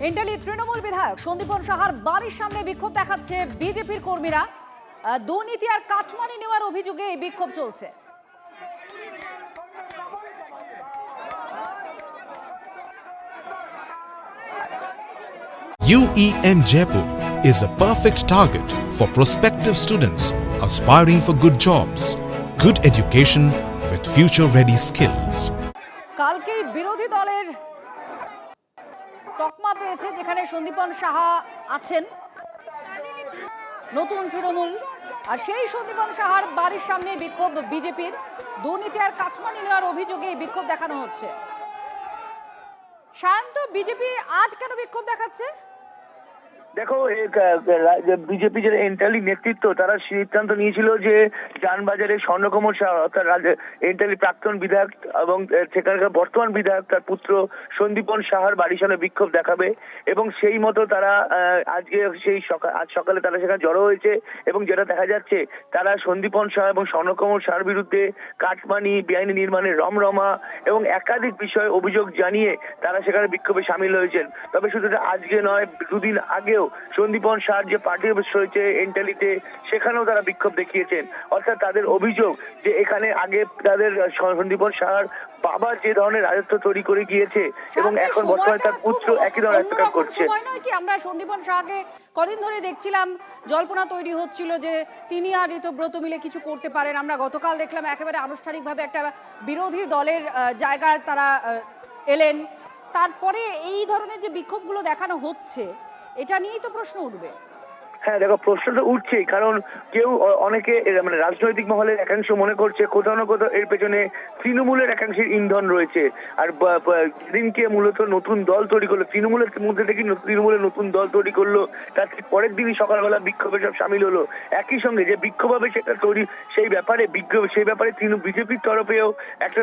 এন্টালি তৃণমূল বিধায়ক সন্দীপন সাহার বাড়ির সামনে বিক্ষোভ দেখাচ্ছে বিজেপির কর্মীরা। দুর্নীতি আর কাটমানি নেওয়ার অভিযোগে এই বিক্ষোভ চলছে। UEM Jaipur is a perfect target for prospective students aspiring for good jobs, good education with future-ready skills. কালকেই বিরোধী দলের তকমা পেয়েছে, যেখানে সন্দীপন সাহা আছেন, নতুন তৃণমূল। আর সেই সন্দীপন সাহার বাড়ির সামনে বিক্ষোভ বিজেপির। দুর্নীতি আর কাটমানি নেওয়ার অভিযোগে এই বিক্ষোভ দেখানো হচ্ছে। শান্ত, বিজেপি আজ কেন বিক্ষোভ দেখাচ্ছে? দেখো, বিজেপি যে এন্টালি নেতৃত্ব তারা সিদ্ধান্ত নিয়েছিল যে যানবাজারে স্বর্ণকমল শাহ অর্থাৎ এন্টালি প্রাক্তন বিধায়ক এবং সেখানকার বর্তমান বিধায়ক তার পুত্র সন্দীপন সাহার বাড়ির সামনে বিক্ষোভ দেখাবে এবং সেই মতো তারা আজকে আজ সকালে তারা সেখানে জড়ো হয়েছে। এবং যেটা দেখা যাচ্ছে, তারা সন্দীপন শাহ এবং স্বর্ণকমল শাহর বিরুদ্ধে কাটমানি, বেআইনি নির্মাণের রমরমা এবং একাধিক বিষয়ে অভিযোগ জানিয়ে তারা সেখানে বিক্ষোভে সামিল হয়েছেন। তবে শুধু আজকে নয়, দুদিন আগেও সন্দীপন শাহর যে পার্টি অফিস রয়েছে এন্টালিতে, সেখানেও তারা বিক্ষোভ দেখিয়েছেন। অর্থাৎ তাদের অভিযোগ যে এখানে আগে তাদের সন্দীপন শাহর বাবা যে ধরনের রাজত্ব তৈরি করে গিয়েছে এবং এখন বর্তমানে তার পুত্র একই ধরনের রাজত্ব করছে। আমরা সন্দীপন শাহকে কদিন ধরে দেখছিলাম জল্পনা তৈরি হচ্ছিল যে তিনি আর ঋতব্রত মিলে কিছু করতে পারেন। আমরা গতকাল দেখলাম একেবারে আনুষ্ঠানিকভাবে একটা বিরোধী দলের জায়গায় তারা এলেন। তারপরে এই ধরনের যে বিক্ষোভগুলো দেখানো হচ্ছে, এটা নিয়েই তো প্রশ্ন উঠবে। হ্যাঁ দেখো, প্রশ্নটা উঠছেই, কারণ অনেকে মানে রাজনৈতিক মহলের একাংশ মনে করছে কোথাও না কোথাও এর পেছনে তৃণমূলের একাংশের ইন্ধন রয়েছে। আর যেদিনকে মূলত নতুন দল তৈরি করলো, তৃণমূলের মধ্যে থেকে তৃণমূলের নতুন দল তৈরি করলো, তার ঠিক পরের দিনই সকালবেলা বিক্ষোভে সব সামিল হলো। একই সঙ্গে যে বিক্ষোভ হবে সেটা তৈরি, সেই ব্যাপারে বিজেপির তরফেও একটা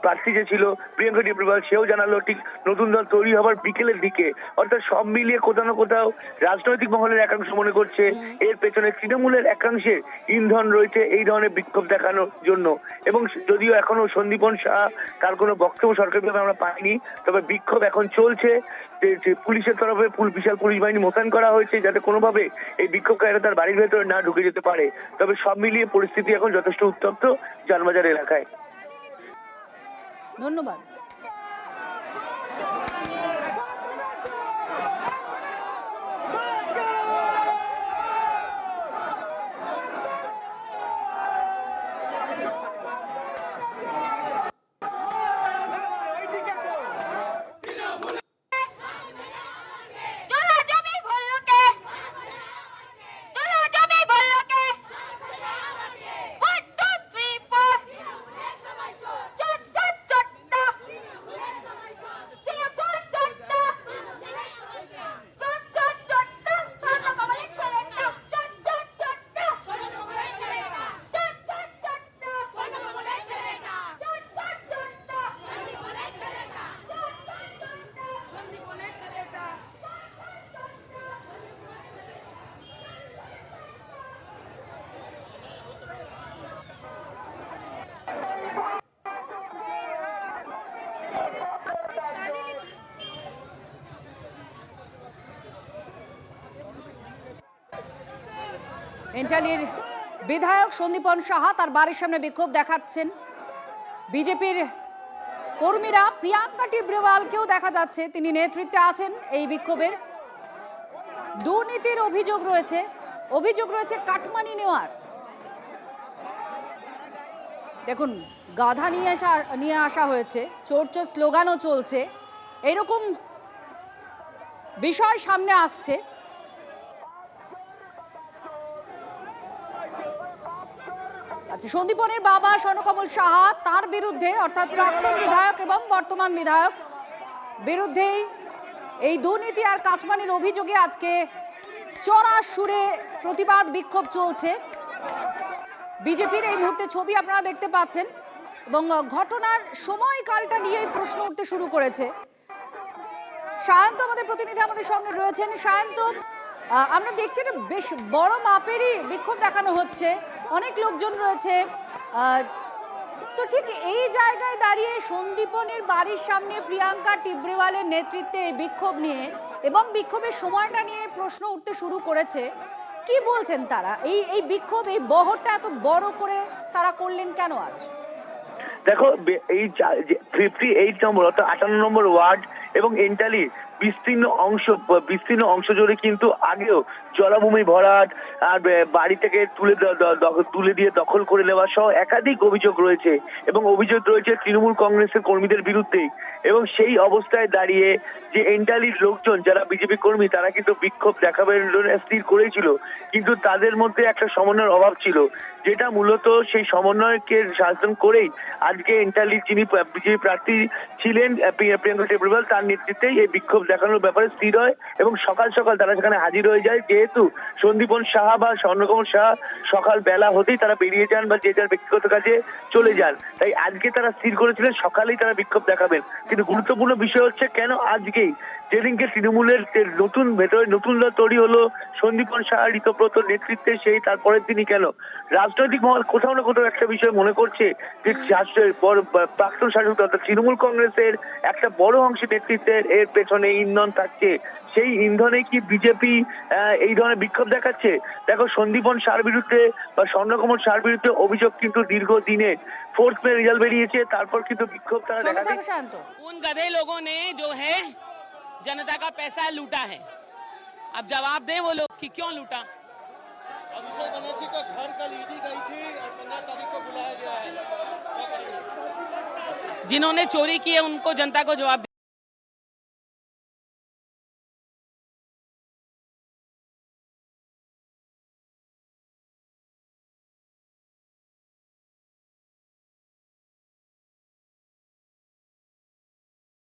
প্রার্থী যে ছিল প্রিয়াঙ্কা টেপ্রিপাল, সেও জানালো ঠিক নতুন দল তৈরি হবার বিকেলের দিকে। অর্থাৎ সব মিলিয়ে কোথাও না কোথাও রাজনৈতিক মহলের একাংশ মনে করছে এর পেছনে তৃণমূলের একাংশের ইন্ধন রয়েছে এই ধরনের বিক্ষোভ দেখানোর জন্য। এবং যদিও এখনো সন্দীপন শাহ তার কোনো বক্তব্য সরকারিভাবে আমরা পাইনি, তবে বিক্ষোভ এখন চলছে। পুলিশের তরফে বিশাল পুলিশ বাহিনী মোতায়েন করা হয়েছে যাতে কোনোভাবে এই বিক্ষোভকারীরা তার বাড়ির ভেতরে না ঢুকে যেতে পারে। তবে সব মিলিয়ে পরিস্থিতি এখন যথেষ্ট উত্তপ্ত যানবাজার এলাকায়। ধন্যবাদ। এন্টালির বিধায়ক সন্দীপন সাহা তার বাড়ির সামনে বিক্ষোভ দেখাচ্ছেন। বিজেপির কর্মীরা, প্রিয়াঙ্কা টেপ্রিপালকেও দেখা যাচ্ছে, তিনি নেতৃত্বে আছেন এই বিক্ষোভের। দুর্নীতির অভিযোগ রয়েছে কাটমানি নেওয়ার। দেখুন, গাধা নিয়ে আসা হয়েছে, চোর চোর স্লোগানও চলছে, এরকম বিষয় সামনে আসছে। আচ্ছা, সন্দীপনের বাবা স্বর্ণকমল সাহা, তার বিরুদ্ধে অর্থাৎ প্রাক্তন বিধায়ক এবং বর্তমান বিধায়ক বিরুদ্ধেই এই দুর্নীতি আর কাটমানির অভিযোগে আজকে চড়া সুরে প্রতিবাদ বিক্ষোভ চলছে। বিজেপির এই মুহূর্তে ছবি আপনারা দেখতে পাচ্ছেন এবং ঘটনার সময়কালটা নিয়েই প্রশ্ন উঠতে শুরু করেছে। সায়ন্ত আমাদের প্রতিনিধি আমাদের সঙ্গে রয়েছেন। সায়ন্ত, আমরা দেখছি এটা বেশ বড় মাপেরই বিক্ষোভ দেখানো হচ্ছে, অনেক লোকজন রয়েছে। তো ঠিক এই জায়গায় দাঁড়িয়ে সন্দীপনের বাড়ির সামনে প্রিয়াঙ্কা টিবরেওয়ালের নেতৃত্বে এই বিক্ষোভ নিয়ে এবং বিক্ষোভের সময়টা নিয়ে প্রশ্ন উঠতে শুরু করেছে। কি বলছেন তারা? এই বিক্ষোভ, এই বহরটা এত বড় করে তারা করলেন কেন আজ? দেখো, এই 58 নম্বর অর্থাৎ 58 নম্বর ওয়ার্ড এবং এন্টালির বিস্তীর্ণ অংশ জুড়ে কিন্তু আগেও জলাভূমি ভরাট আর বাড়ি থেকে তুলে দিয়ে দখল করে নেওয়া সহ একাধিক অভিযোগ রয়েছে এবং অভিযোগ রয়েছে তৃণমূল কংগ্রেসের কর্মীদের বিরুদ্ধেই। এবং সেই অবস্থায় দাঁড়িয়ে যে এন্টালির লোকজন যারা বিজেপি কর্মী তারা কিন্তু বিক্ষোভ দেখাবেন স্থির করেছিল, কিন্তু তাদের মধ্যে একটা সমন্বয়ের অভাব ছিল, যেটা মূলত সেই সমন্বয়কে শাসন করেই আজকে এন্টালির যিনি বিজেপি প্রার্থী ছিলেন প্রিয়াঙ্কা টিবরেওয়াল তার নেতৃত্বেই এই বিক্ষোভ দেখানোর ব্যাপারে স্থির হয় এবং সকাল সকাল তারা সেখানে হাজির হয়ে যায়। যেহেতু সন্দীপন সাহা বা স্বর্ণকমল সাহা সকাল বেলা হতেই তারা বেরিয়ে যান বা যে যার ব্যক্তিগত কাজে চলে যান, তাই আজকে তারা স্থির করেছিলেন সকালেই তারা বিক্ষোভ দেখাবেন। কিন্তু গুরুত্বপূর্ণ বিষয় হচ্ছে কেন আজকেই, যেদিনকে তৃণমূলের নতুন দল তৈরি হলো সন্দীপন সাহা ঋতব্রত নেতৃত্বে, সেই তারপরের দিনই কেন রাজনৈতিক মহল কোথাও না কোথাও একটা বিষয় মনে করছে যে প্রাক্তন শাসক অর্থাৎ তৃণমূল কংগ্রেসের একটা বড় অংশের নেতৃত্বের এর পেছনে ইন্ধন থাকছে। সেই ইন্ধনে কি বিজেপি এই ধরনের বিক্ষোভ দেখাচ্ছে? দেখো, সন্দীপন সাহার বিরুদ্ধে বা স্বর্ণকমল সাহার বিরুদ্ধে অভিযোগ কিন্তু দীর্ঘদিনে 4th মে রেজাল্ট বেরিয়েছে, তারপর কিন্তু বিক্ষোভ তারা দেখাচ্ছে। उन गधे लोगों ने जो है जनता का पैसा लूटा है, अब जवाब दे वो लोग कि क्यों लूटा। अभिषेक बनर्जी का घर कल ईडी गई थी और 15 तारीख को बुलाया गया है। जिन्होंने चोरी की है उनको जनता को जवाब